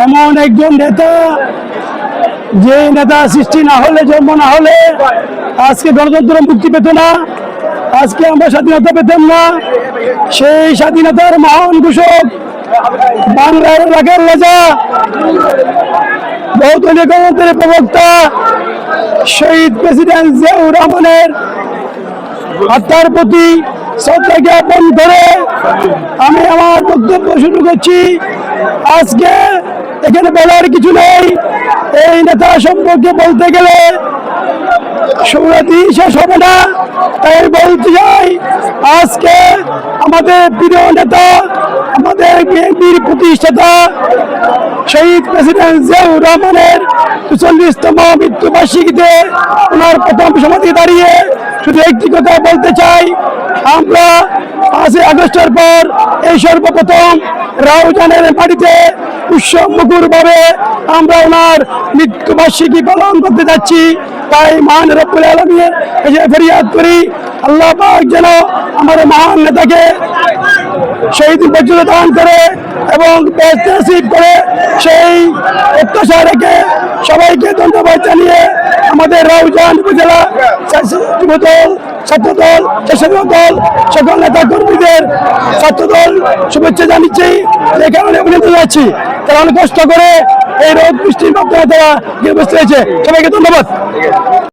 এমন একজন নেতা, যে নেতা সৃষ্টি না হলে, জন্ম না হলে আজকে গণতন্ত্র মুক্তি পেত না, আজকে আমরা স্বাধীনতা পেতাম না। সেই স্বাধীনতার মহান ঘোষক, বাংলার রাখার রাজা, বহুদলীয় গণতন্ত্রের প্রবক্তা শহীদ প্রেসিডেন্ট জিয়াউর রহমানের হত্যার প্রতি শ্রদ্ধা জ্ঞাপন করে আমি আমার বক্তব্য শুরু করছি। আজকে এখানে বলার কিছু নেই। এই নেতা সম্পর্কে বলতে গেলে সৌরাদি শেষ হবে না। তাই বলতে চাই, আজকে আমাদের প্রিয় নেতা, আমাদের বিএনপির প্রতিষ্ঠাতা শহীদ প্রেসিডেন্ট জিয়াউর রহমানের ৪৪তম মৃত্যুবার্ষিকীতে ওনার প্রথম সমাধি দাঁড়িয়ে শুধু একটি কথা বলতে চাই, আমরা ৫ই আগস্টের পর এই সর্বপ্রথম রাউজানের মাটিতে উৎসবমুখর ভাবে আমরা ওনার মৃত্যুবার্ষিকী পালন করতে যাচ্ছি। তাই মহান রব্বুল আলামিনের কাছে ফরিয়াদ করি, আল্লাহ পাক যেন আমার মহান নেতাকে শহীদ মর্যাদা দান করে এবং বেহেশত নসিব করে, সেই প্রত্যাশা রেখে সবাইকে ধন্যবাদ জানিয়ে আমাদের রাউজান উপজেলা যুবদল, ছাত্রদল, স্বেচ্ছাসেবক দল, সকল নেতা কর্মীদের ছাত্রদল শুভেচ্ছা জানিয়েছি। যে কারণে অভিনন্দন যাচ্ছি, তারা অনেক কষ্ট করে এই রোদ বৃষ্টির মাধ্যমে তারা বসতে হয়েছে। সবাইকে ধন্যবাদ।